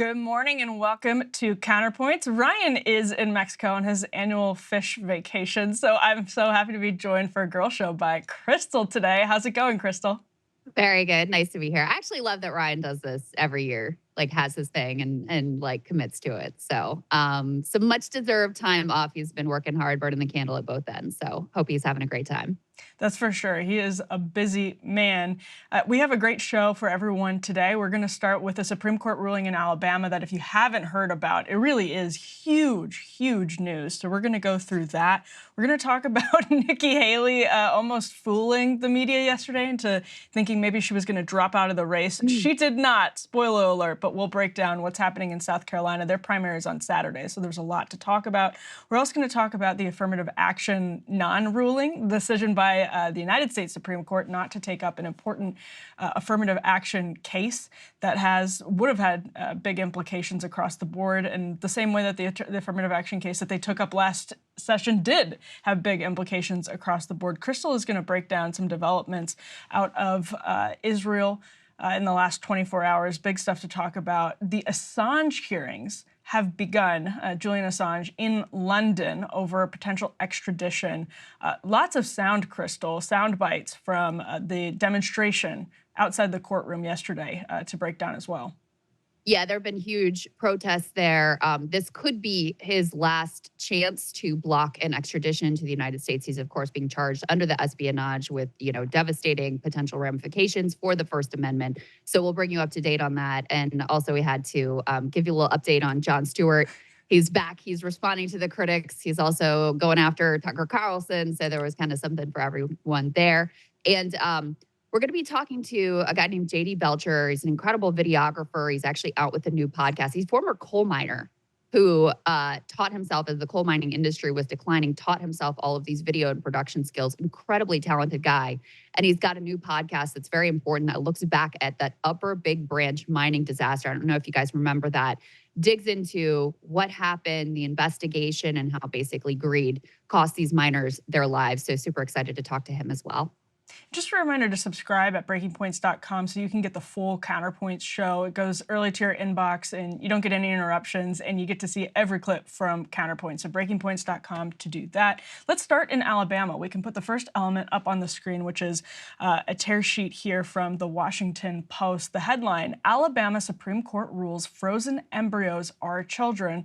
Good morning and welcome to Counterpoints. Ryan is in Mexico on his annual fish vacation, so I'm so happy to be joined for a girl show by Krystal today. How's it going, Krystal? Very good. Nice to be here. I actually love that Ryan does this every year, like has his thing and like commits to it. So some much deserved time off. He's been working hard, burning the candle at both ends. So hope he's having a great time. That's for sure. He is a busy man. We have a great show for everyone today. We're going to start with a Supreme Court ruling in Alabama that, if you haven't heard about, it really is huge, huge news. So we're going to go through that. We're going to talk about Nikki Haley almost fooling the media yesterday into thinking maybe she was going to drop out of the race. She did not, spoiler alert, but we'll break down what's happening in South Carolina. Their primary is on Saturday, so there's a lot to talk about. We're also going to talk about the affirmative action non-ruling decision by the United States Supreme Court not to take up an important affirmative action case that would have had big implications across the board, and the same way that the affirmative action case that they took up last session did have big implications across the board. Krystal is going to break down some developments out of Israel in the last 24 hours. Big stuff to talk about. The Assange hearings have begun, Julian Assange in London over potential extradition. Lots of sound bites from the demonstration outside the courtroom yesterday to break down as well. Yeah, there have been huge protests there. This could be his last chance to block an extradition to the United States. He's, of course, being charged under the espionage with, devastating potential ramifications for the First Amendment. So we'll bring you up to date on that. And also we had to give you a little update on Jon Stewart. He's back. He's responding to the critics. He's also going after Tucker Carlson. So there was kind of something for everyone there. And we're going to be talking to a guy named J.D. Belcher. He's an incredible videographer. He's actually out with a new podcast. He's a former coal miner who taught himself, as the coal mining industry was declining, taught himself all of these video and production skills. Incredibly talented guy. And he's got a new podcast that's very important that looks back at that Upper Big Branch mining disaster. I don't know if you guys remember that. Digs into what happened, the investigation, and how basically greed cost these miners their lives. So super excited to talk to him as well. Just a reminder to subscribe at breakingpoints.com so you can get the full Counterpoints show. It goes early to your inbox and you don't get any interruptions, and you get to see every clip from Counterpoints. So breakingpoints.com to do that. Let's start in Alabama. We can put the first element up on the screen, which is a tear sheet here from the Washington Post. The headline: Alabama Supreme Court rules frozen embryos are children,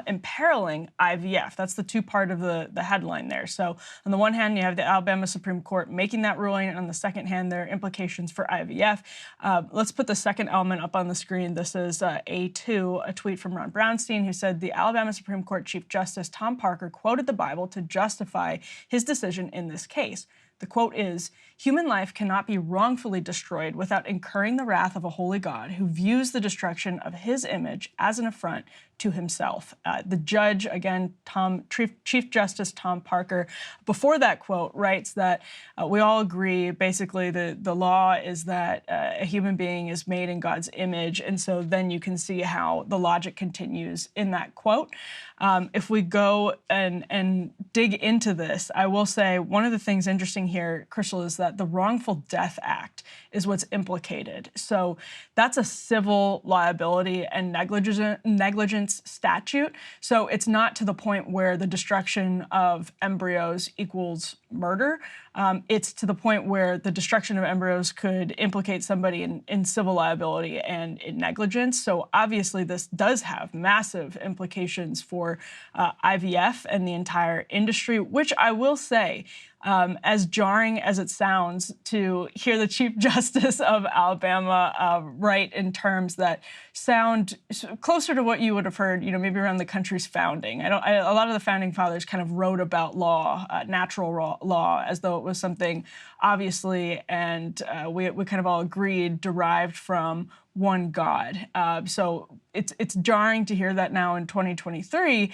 imperiling IVF. That's the two-part of the headline there. So on the one hand, you have the Alabama Supreme Court making that ruling, and on the second hand, there are implications for IVF. Let's put the second element up on the screen. This is A2, a tweet from Ron Brownstein, who said the Alabama Supreme Court Chief Justice Tom Parker quoted the Bible to justify his decision in this case. The quote is, "Human life cannot be wrongfully destroyed without incurring the wrath of a holy God who views the destruction of his image as an affront to himself." The judge, again, Chief Justice Tom Parker, before that quote, writes that we all agree, basically, the law is that a human being is made in God's image. And so then you can see how the logic continues in that quote. If we go and dig into this, I will say one of the things interesting here, Krystal, is that the Wrongful Death Act is what's implicated. So that's a civil liability and negligence statute. So it's not to the point where the destruction of embryos equals murder. It's to the point where the destruction of embryos could implicate somebody in civil liability and in negligence. So obviously this does have massive implications for IVF and the entire industry, which I will say, as jarring as it sounds to hear the Chief Justice of Alabama write in terms that sound closer to what you would have heard, maybe around the country's founding. A lot of the founding fathers kind of wrote about law, natural law, as though it was something obviously, and we kind of all agreed, derived from one God. So it's jarring to hear that now in 2023.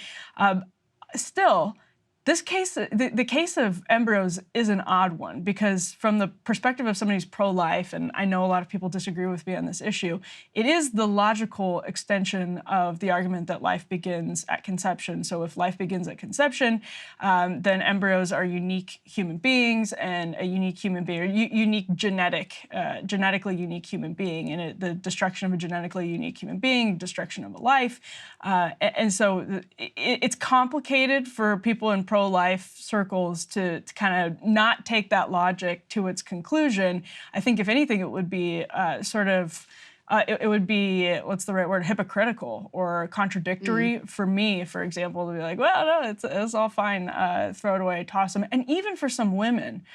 Still, The case of embryos is an odd one because from the perspective of somebody who's pro-life, and I know a lot of people disagree with me on this issue, it is the logical extension of the argument that life begins at conception. So if life begins at conception, then embryos are unique human beings and a unique human being, or genetically unique human being, and the destruction of a genetically unique human being, destruction of a life. And so it's complicated for people in pro-life circles to kind of not take that logic to its conclusion. I think if anything, it would be it would be, what's the right word, hypocritical or contradictory for me, for example, to be like, well, no, it's all fine, throw it away, toss them. And even for some women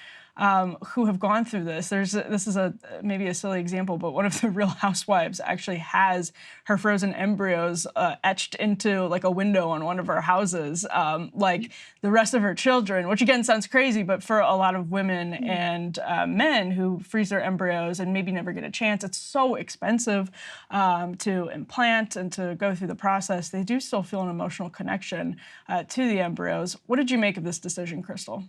who have gone through this, this is maybe a silly example, but one of the Real Housewives actually has her frozen embryos etched into like a window on one of her houses, like the rest of her children, which again sounds crazy, but for a lot of women and men who freeze their embryos and maybe never get a chance, it's so expensive to implant and to go through the process. They do still feel an emotional connection to the embryos. What did you make of this decision, Krystal?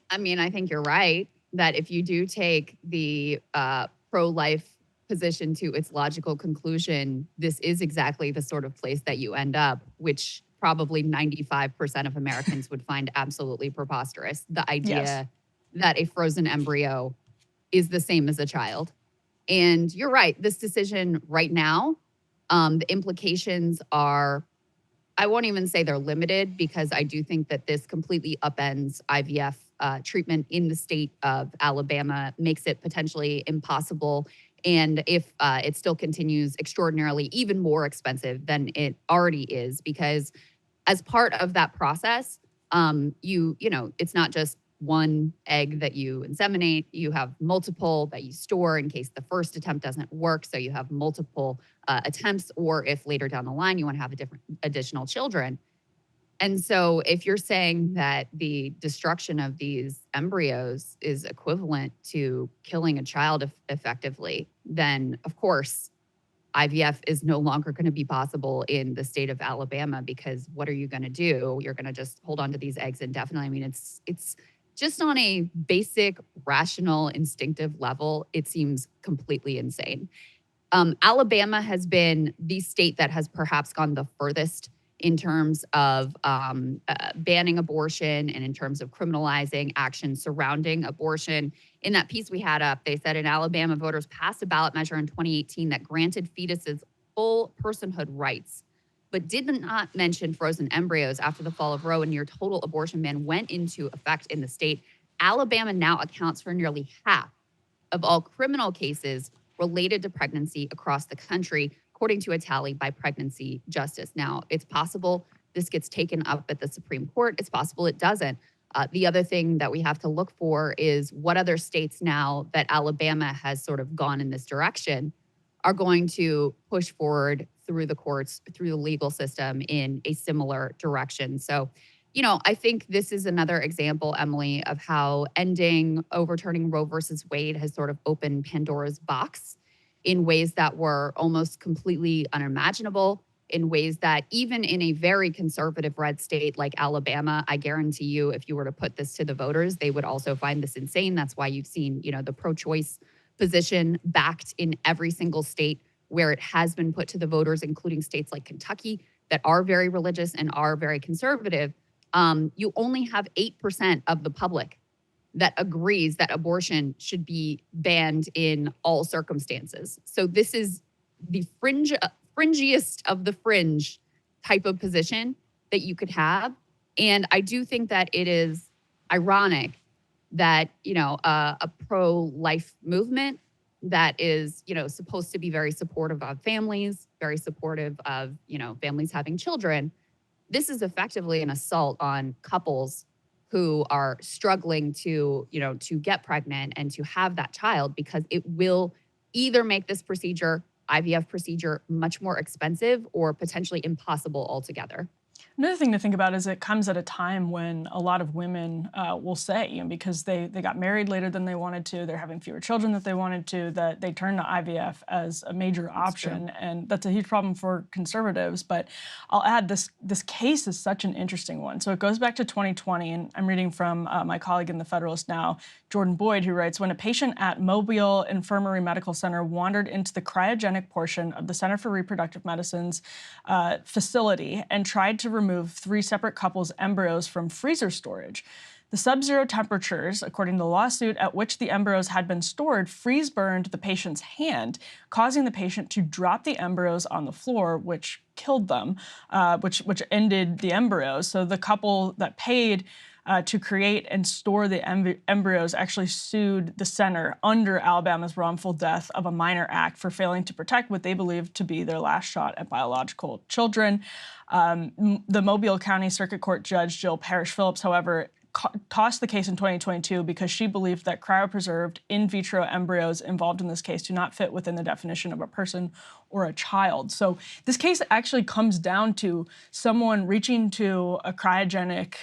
I mean, I think you're right that if you do take the pro-life position to its logical conclusion, this is exactly the sort of place that you end up, which probably 95% of Americans would find absolutely preposterous. The idea that a frozen embryo is the same as a child. And you're right, this decision right now, the implications are, I won't even say they're limited, because I do think that this completely upends IVF treatment in the state of Alabama, makes it potentially impossible. And if it still continues, extraordinarily even more expensive than it already is, because as part of that process, you know, it's not just one egg that you inseminate, you have multiple that you store in case the first attempt doesn't work. So you have multiple attempts, or if later down the line you want to have additional children. And so if you're saying that the destruction of these embryos is equivalent to killing a child effectively, then of course IVF is no longer going to be possible in the state of Alabama, because what are you going to do? You're going to just hold on to these eggs indefinitely. I mean, it's just on a basic, rational, instinctive level, it seems completely insane. Alabama has been the state that has perhaps gone the furthest in terms of banning abortion and in terms of criminalizing actions surrounding abortion. In that piece we had up, they said in Alabama, voters passed a ballot measure in 2018 that granted fetuses full personhood rights, but did not mention frozen embryos after the fall of Roe and near total abortion ban went into effect in the state. Alabama now accounts for nearly half of all criminal cases related to pregnancy across the country, according to a tally by Pregnancy Justice. Now, it's possible this gets taken up at the Supreme Court. It's possible it doesn't. The other thing that we have to look for is what other states, now that Alabama has sort of gone in this direction, are going to push forward through the courts, through the legal system in a similar direction. So, you know, I think this is another example, Emily, of how overturning Roe versus Wade has sort of opened Pandora's box in ways that were almost completely unimaginable, in ways that even in a very conservative red state like Alabama, I guarantee you, if you were to put this to the voters, they would also find this insane. That's why you've seen, you know, the pro-choice position backed in every single state where it has been put to the voters, including states like Kentucky that are very religious and are very conservative. You only have 8% of the public that agrees that abortion should be banned in all circumstances. So this is the fringiest of the fringe type of position that you could have. And I do think that it is ironic that, you know, a pro-life movement that is, you know, supposed to be very supportive of families, very supportive of, you know, families having children, this is effectively an assault on couples who are struggling to, you know, to get pregnant and to have that child, because it will either make this procedure, IVF procedure, much more expensive or potentially impossible altogether. Another thing to think about is it comes at a time when a lot of women will say, because they got married later than they wanted to, they're having fewer children that they wanted to, that they turn to IVF as a major option, and that's a huge problem for conservatives. But I'll add this case is such an interesting one. So it goes back to 2020, and I'm reading from my colleague in the Federalist now, Jordan Boyd, who writes, when a patient at Mobile Infirmary Medical Center wandered into the cryogenic portion of the Center for Reproductive Medicine's facility and tried to remove 3 separate couples' embryos from freezer storage. The sub-zero temperatures, according to the lawsuit, at which the embryos had been stored freeze-burned the patient's hand, causing the patient to drop the embryos on the floor, which killed them, which ended the embryos. So the couple that paid to create and store the embryos actually sued the center under Alabama's wrongful death of a minor act for failing to protect what they believed to be their last shot at biological children. The Mobile County Circuit Court Judge Jill Parrish Phillips, however, tossed the case in 2022 because she believed that cryopreserved in vitro embryos involved in this case do not fit within the definition of a person or a child. So this case actually comes down to someone reaching to a cryogenic,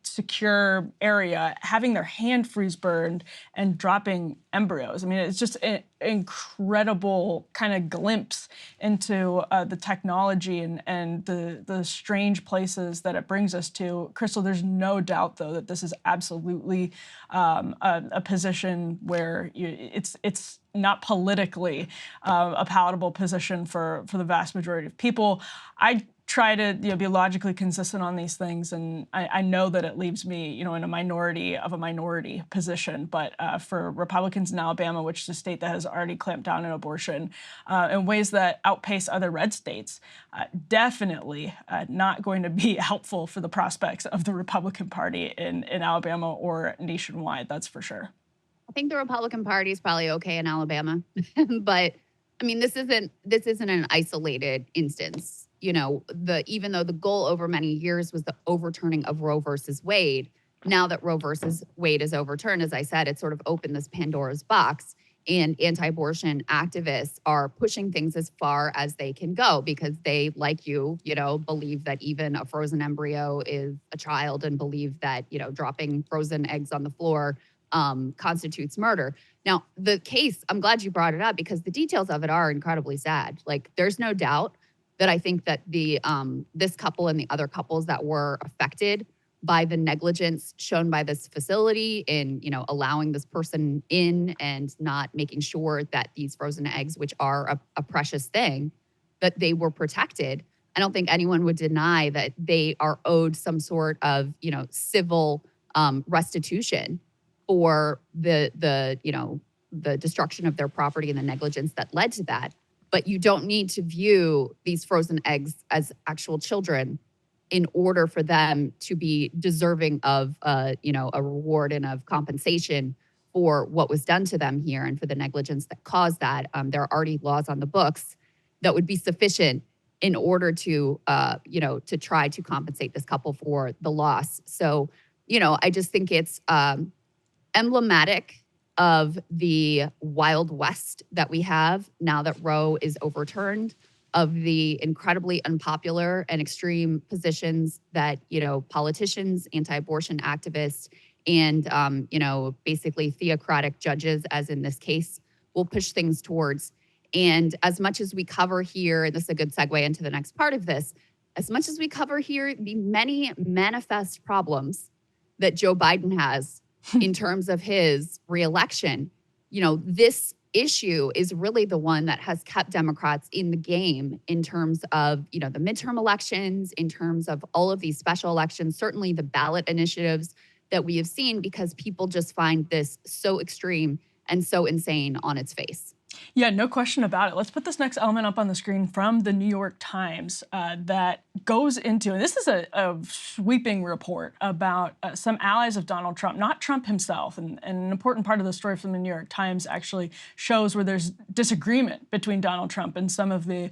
secure area, having their hand freeze burned, and dropping embryos. I mean, it's just an incredible kind of glimpse into the technology and the strange places that it brings us to. Krystal, there's no doubt, though, that this is absolutely a position where it's not politically a palatable position for the vast majority of people. I try to be logically consistent on these things, and I know that it leaves me in a minority of a minority position. But for Republicans in Alabama, which is a state that has already clamped down on abortion in ways that outpace other red states, definitely not going to be helpful for the prospects of the Republican Party in Alabama or nationwide. That's for sure. I think the Republican Party is probably okay in Alabama, but I mean, this isn't an isolated instance. Even though the goal over many years was the overturning of Roe versus Wade, now that Roe versus Wade is overturned, as I said, it sort of opened this Pandora's box, and anti-abortion activists are pushing things as far as they can go because they, like believe that even a frozen embryo is a child, and believe that, dropping frozen eggs on the floor constitutes murder. Now, the case, I'm glad you brought it up because the details of it are incredibly sad. Like, there's no doubt that I think that this couple and the other couples that were affected by the negligence shown by this facility in, allowing this person in and not making sure that these frozen eggs, which are a precious thing, that they were protected. I don't think anyone would deny that they are owed some sort of, civil restitution for the destruction of their property and the negligence that led to that. But you don't need to view these frozen eggs as actual children in order for them to be deserving of, a reward and of compensation for what was done to them here and for the negligence that caused that. There are already laws on the books that would be sufficient in order to, to try to compensate this couple for the loss. So, I just think it's emblematic of the Wild West that we have now that Roe is overturned, of the incredibly unpopular and extreme positions that, politicians, anti-abortion activists, and, basically theocratic judges, as in this case, will push things towards. And as much as we cover here, and this is a good segue into the next part of this, as much as we cover here the many manifest problems that Joe Biden has in terms of his reelection, this issue is really the one that has kept Democrats in the game in terms of, the midterm elections, in terms of all of these special elections, certainly the ballot initiatives that we have seen, because people just find this so extreme and so insane on its face. Yeah, no question about it. Let's put this next element up on the screen from the New York Times that goes into, and this is a sweeping report about some allies of Donald Trump, not Trump himself. And an important part of the story from the New York Times actually shows where there's disagreement between Donald Trump and some of the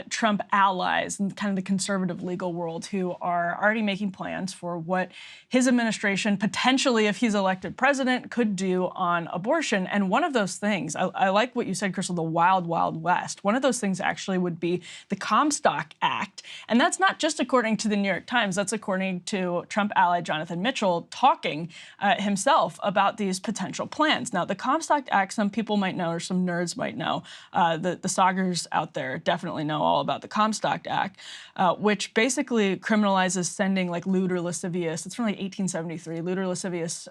Trump allies and kind of the conservative legal world who are already making plans for what his administration, potentially if he's elected president, could do on abortion. And one of those things, I like what you said said, Krystal, the wild, wild west. One of those things actually would be the Comstock Act. And that's not just according to the New York Times. That's according to Trump ally Jonathan Mitchell talking himself about these potential plans. Now, the Comstock Act, some people might know, or some nerds might know, the Saugers out there definitely know all about the Comstock Act, which basically criminalizes sending like lewd or lascivious, it's from like 1873, lewd or lascivious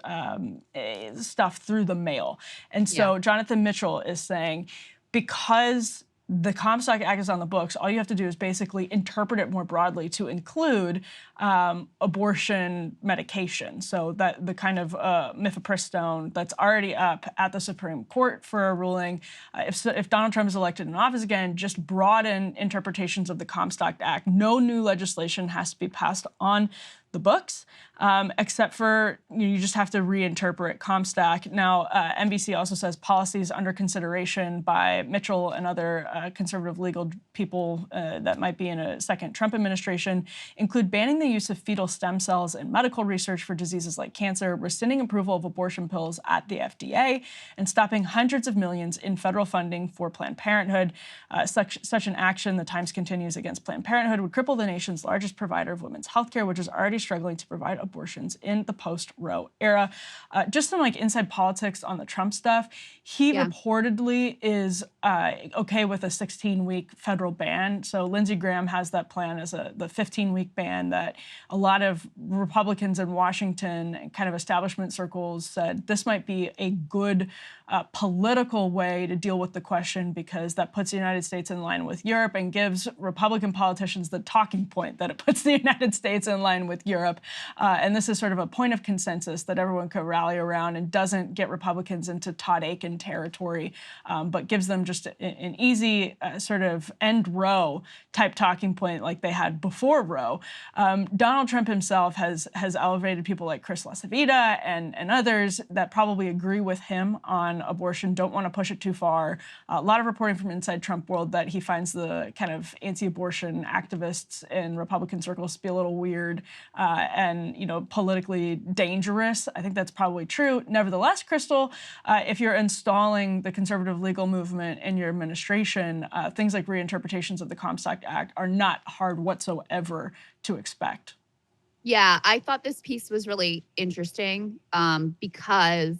stuff through the mail. And so Jonathan Mitchell is saying, because the Comstock Act is on the books, all you have to do is basically interpret it more broadly to include abortion medication. So that the kind of mifepristone that's already up at the Supreme Court for a ruling. If Donald Trump is elected in office again, just broaden interpretations of the Comstock Act. No new legislation has to be passed on the books, except for you just have to reinterpret Comstock. Now, NBC also says policies under consideration by Mitchell and other conservative legal people that might be in a second Trump administration include banning the use of fetal stem cells in medical research for diseases like cancer, rescinding approval of abortion pills at the FDA, and stopping hundreds of millions in federal funding for Planned Parenthood. Such an action, the Times continues, against Planned Parenthood would cripple the nation's largest provider of women's health care, which is already struggling to provide abortions in the post-Roe era. Just some like inside politics on the Trump stuff. He reportedly is okay with a 16-week federal ban. So Lindsey Graham has that plan as the 15-week ban that a lot of Republicans in Washington and kind of establishment circles said this might be a good political way to deal with the question, because that puts the United States in line with Europe and gives Republican politicians the talking point that it puts the United States in line with Europe. And this is sort of a point of consensus that everyone could rally around and doesn't get Republicans into Todd Akin territory, but gives them just an easy sort of end Roe type talking point like they had before Roe. Donald Trump himself has elevated people like Chris LaCivita and others that probably agree with him on abortion, don't want to push it too far. A lot of reporting from inside Trump world that he finds the kind of anti-abortion activists in Republican circles to be a little weird and, you know, politically dangerous. I think that's probably true. Nevertheless, Krystal, if you're installing the conservative legal movement in your administration, things like reinterpretations of the Comstock Act are not hard whatsoever to expect. Yeah, I thought this piece was really interesting because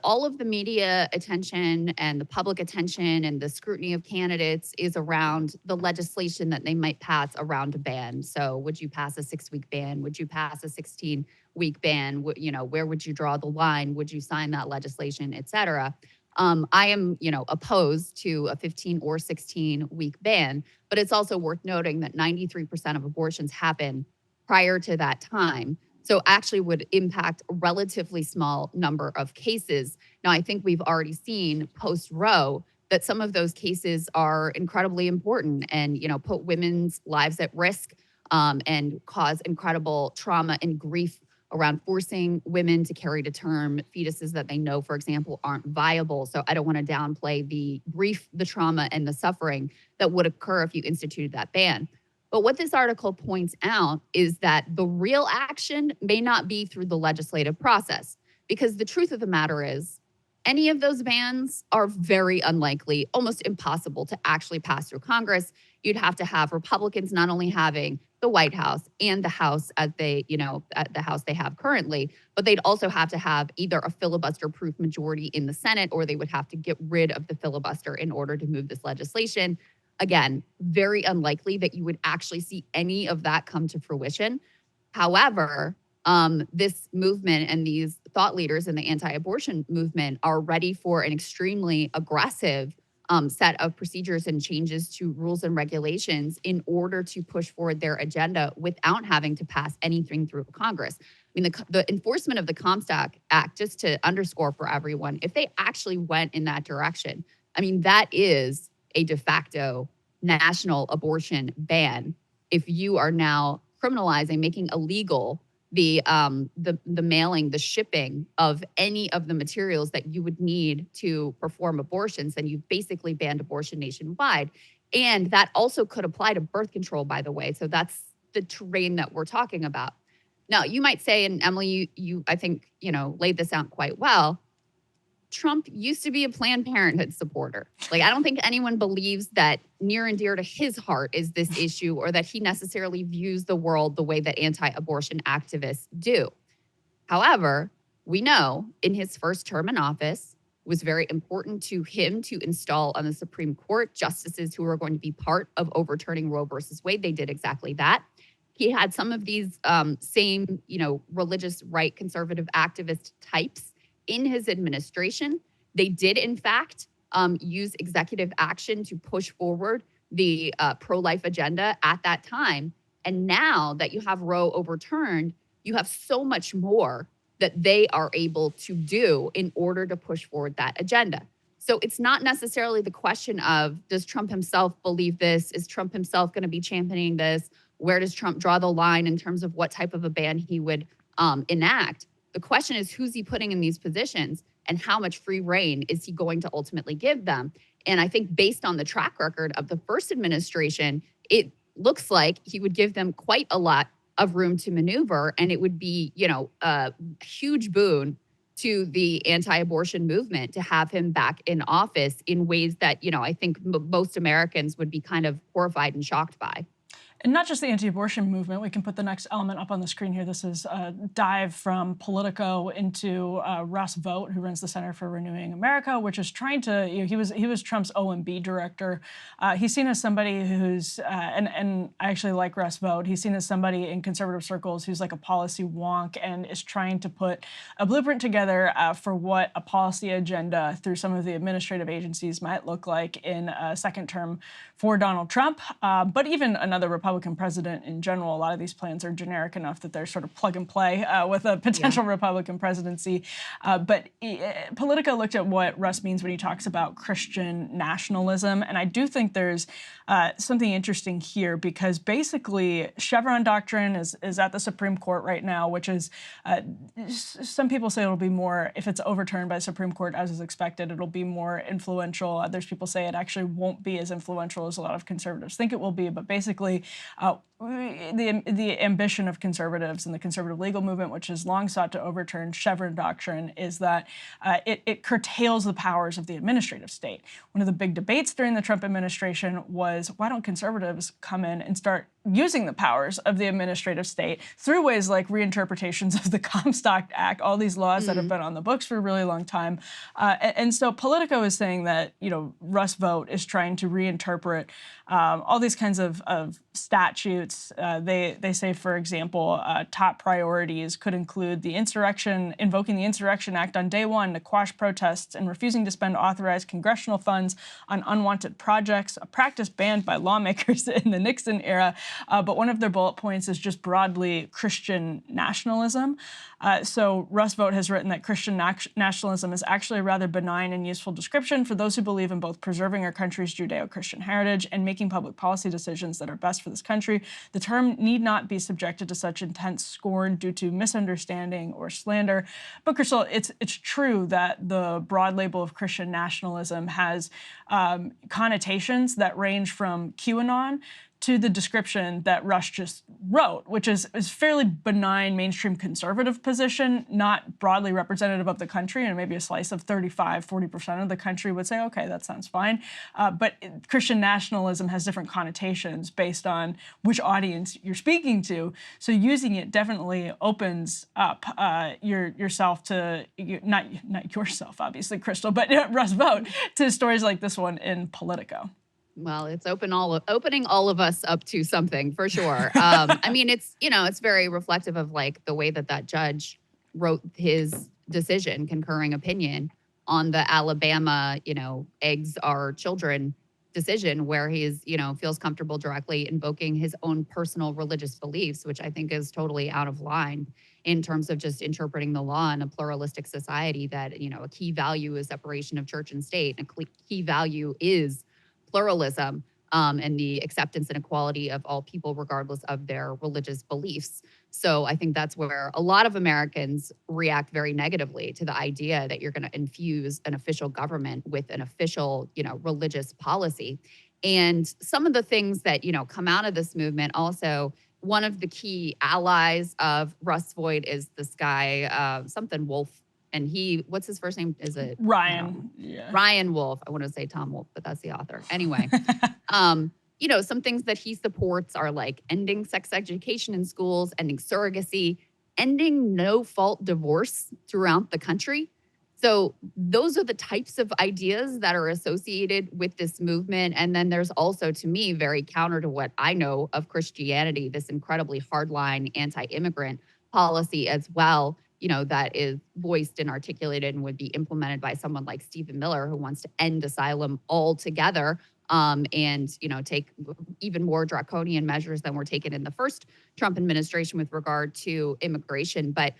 all of the media attention and the public attention and the scrutiny of candidates is around the legislation that they might pass around a ban. So would you pass a 6-week ban? Would you pass a 16-week ban? You know, where would you draw the line? Would you sign that legislation, et cetera? I am, opposed to a 15 or 16-week ban, but it's also worth noting that 93% of abortions happen prior to that time. So actually would impact a relatively small number of cases. Now, I think we've already seen post-Roe that some of those cases are incredibly important and, put women's lives at risk and cause incredible trauma and grief around forcing women to carry to term fetuses that they know, for example, aren't viable. So I don't want to downplay the grief, the trauma, and the suffering that would occur if you instituted that ban. But what this article points out is that the real action may not be through the legislative process, because the truth of the matter is any of those bans are very unlikely, almost impossible to actually pass through Congress. You'd have to have Republicans not only having the White House and the House as at the House they have currently, but they'd also have to have either a filibuster-proof majority in the Senate, or they would have to get rid of the filibuster in order to move this legislation. Again, very unlikely that you would actually see any of that come to fruition. However, this movement and these thought leaders in the anti-abortion movement are ready for an extremely aggressive set of procedures and changes to rules and regulations in order to push forward their agenda without having to pass anything through Congress. I mean, the enforcement of the Comstock Act, just to underscore for everyone, if they actually went in that direction, I mean, that is a de facto national abortion ban. If you are now criminalizing, making illegal the mailing, the shipping of any of the materials that you would need to perform abortions, then you've basically banned abortion nationwide. And that also could apply to birth control, by the way. So that's the terrain that we're talking about. Now, you might say, and Emily, you I think, laid this out quite well. Trump used to be a Planned Parenthood supporter. Like, I don't think anyone believes that near and dear to his heart is this issue, or that he necessarily views the world the way that anti-abortion activists do. However, we know in his first term in office, it was very important to him to install on the Supreme Court justices who were going to be part of overturning Roe versus Wade. They did exactly that. He had some of these same, religious right conservative activist types in his administration. They did, in fact, use executive action to push forward the pro-life agenda at that time. And now that you have Roe overturned, you have so much more that they are able to do in order to push forward that agenda. So it's not necessarily the question of, does Trump himself believe this? Is Trump himself going to be championing this? Where does Trump draw the line in terms of what type of a ban he would enact? The question is, who's he putting in these positions, and how much free rein is he going to ultimately give them? And I think based on the track record of the first administration, it looks like he would give them quite a lot of room to maneuver. And it would be, a huge boon to the anti-abortion movement to have him back in office in ways that, I think most Americans would be kind of horrified and shocked by. And not just the anti-abortion movement. We can put the next element up on the screen here. This is a dive from Politico into Russ Vote, who runs the Center for Renewing America, which is trying to, he was Trump's OMB director. He's seen as somebody who's, and I actually like Russ Vote, he's seen as somebody in conservative circles who's like a policy wonk and is trying to put a blueprint together for what a policy agenda through some of the administrative agencies might look like in a second term for Donald Trump, but even another Republican president in general. A lot of these plans are generic enough that they're sort of plug and play with a potential Republican presidency. But Politico looked at what Russ means when he talks about Christian nationalism. And I do think there's something interesting here, because basically Chevron doctrine is at the Supreme Court right now, which is, some people say it'll be more, if it's overturned by the Supreme Court as is expected, it'll be more influential. Others people say it actually won't be as influential as a lot of conservatives think it will be. But basically, the ambition of conservatives and the conservative legal movement, which has long sought to overturn Chevron doctrine, is that it curtails the powers of the administrative state. One of the big debates during the Trump administration was, why don't conservatives come in and start using the powers of the administrative state through ways like reinterpretations of the Comstock Act, all these laws that have been on the books for a really long time. And so Politico is saying that, Russ Vote is trying to reinterpret all these kinds of statutes. They say, for example, top priorities could include the invoking the Insurrection Act on day one to quash protests and refusing to spend authorized congressional funds on unwanted projects, a practice banned by lawmakers in the Nixon era. But one of their bullet points is just broadly Christian nationalism. So Russ Vote has written that Christian nationalism is actually a rather benign and useful description for those who believe in both preserving our country's Judeo-Christian heritage and making public policy decisions that are best for this country. The term need not be subjected to such intense scorn due to misunderstanding or slander. But Krystal, it's true that the broad label of Christian nationalism has connotations that range from QAnon to the description that Russ just wrote, which is fairly benign mainstream conservative position, not broadly representative of the country, and maybe a slice of 35–40% of the country would say, okay, that sounds fine. But Christian nationalism has different connotations based on which audience you're speaking to. So using it definitely opens up yourself to, not yourself, obviously, Krystal, but Russ Vote, to stories like this one in Politico. Well, it's opening all of us up to something for sure. I mean, it's very reflective of like the way that judge wrote his decision, concurring opinion on the Alabama, eggs are children decision, where he's, feels comfortable directly invoking his own personal religious beliefs, which I think is totally out of line in terms of just interpreting the law in a pluralistic society that, a key value is separation of church and state. And a key value is pluralism and the acceptance and equality of all people, regardless of their religious beliefs. So I think that's where a lot of Americans react very negatively to the idea that you're going to infuse an official government with an official, religious policy. And some of the things that, come out of this movement also, one of the key allies of Russ Vote is this guy, something Wolf, And what's his first name? Is it Ryan? Yeah. Ryan Wolf. I want to say Tom Wolf, but that's the author. Anyway, some things that he supports are like ending sex education in schools, ending surrogacy, ending no-fault divorce throughout the country. So those are the types of ideas that are associated with this movement. And then there's also, to me, very counter to what I know of Christianity, this incredibly hardline anti-immigrant policy as well, that is voiced and articulated and would be implemented by someone like Stephen Miller, who wants to end asylum altogether, and take even more draconian measures than were taken in the first Trump administration with regard to immigration. But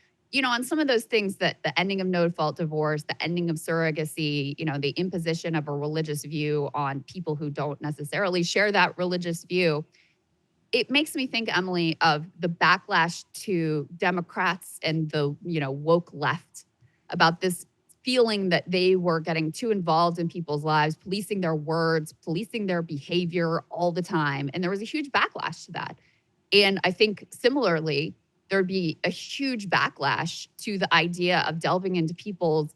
on some of those things, that the ending of no-fault divorce, the ending of surrogacy, the imposition of a religious view on people who don't necessarily share that religious view, it makes me think, Emily, of the backlash to Democrats and the, woke left about this feeling that they were getting too involved in people's lives, policing their words, policing their behavior all the time. And there was a huge backlash to that. And I think similarly, there'd be a huge backlash to the idea of delving into people's,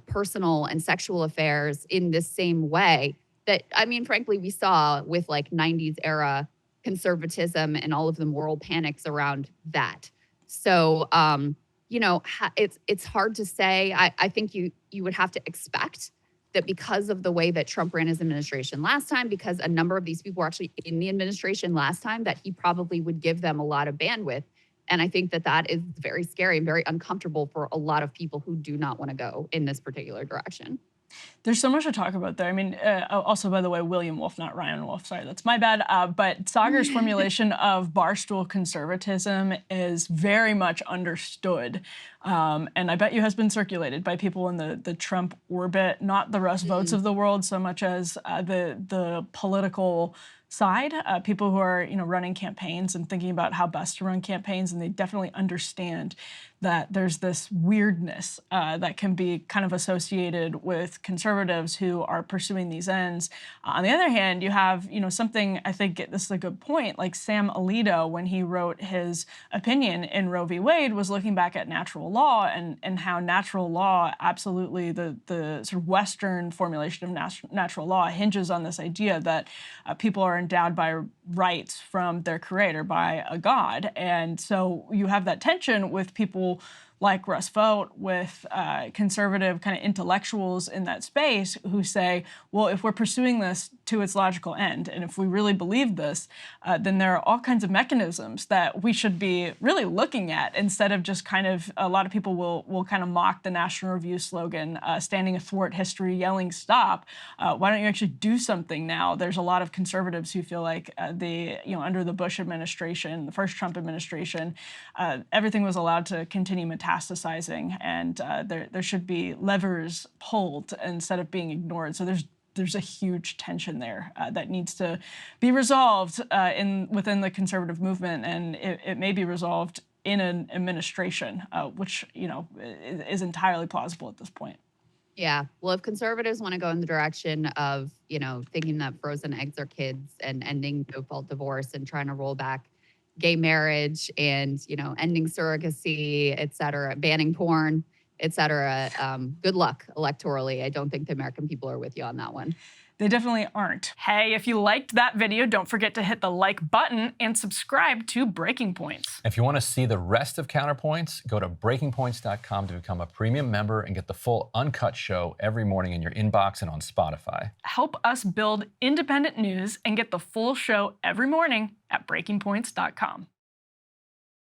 personal and sexual affairs in this same way that, frankly, we saw with like 90s era conservatism and all of the moral panics around that. So, it's hard to say. I think you would have to expect that because of the way that Trump ran his administration last time, because a number of these people were actually in the administration last time, that he probably would give them a lot of bandwidth. And I think that is very scary and very uncomfortable for a lot of people who do not want to go in this particular direction. There's so much to talk about there. Also, by the way, William Wolf, not Ryan Wolf. Sorry, that's my bad. But Sager's formulation of barstool conservatism is very much understood. And I bet you has been circulated by people in the Trump orbit, not the Russ Votes of the world so much as the political side, people who are running campaigns and thinking about how best to run campaigns, and they definitely understand that there's this weirdness that can be kind of associated with conservatives who are pursuing these ends. On the other hand, you have something, I think this is a good point, like Sam Alito, when he wrote his opinion in Roe v. Wade, was looking back at natural law and how natural law, absolutely the sort of Western formulation of natural law hinges on this idea that people are endowed by rights from their creator, by a god. And so you have that tension with people like Russ Vote, with conservative kind of intellectuals in that space who say, well, if we're pursuing this to its logical end, and if we really believe this, then there are all kinds of mechanisms that we should be really looking at, instead of just kind of, a lot of people will kind of mock the National Review slogan, standing athwart history, yelling stop. Why don't you actually do something now? There's a lot of conservatives who feel like under the Bush administration, the first Trump administration, everything was allowed to continue metastasizing, and there should be levers pulled instead of being ignored. So there's a huge tension there that needs to be resolved within the conservative movement, and it may be resolved in an administration, which is entirely plausible at this point. Yeah. Well, if conservatives want to go in the direction of, thinking that frozen eggs are kids and ending no-fault divorce and trying to roll back gay marriage and, ending surrogacy, et cetera, banning porn, et cetera, good luck electorally. I don't think the American people are with you on that one. They definitely aren't. Hey, if you liked that video, don't forget to hit the like button and subscribe to Breaking Points. If you want to see the rest of Counterpoints, go to breakingpoints.com to become a premium member and get the full uncut show every morning in your inbox and on Spotify. Help us build independent news and get the full show every morning at breakingpoints.com.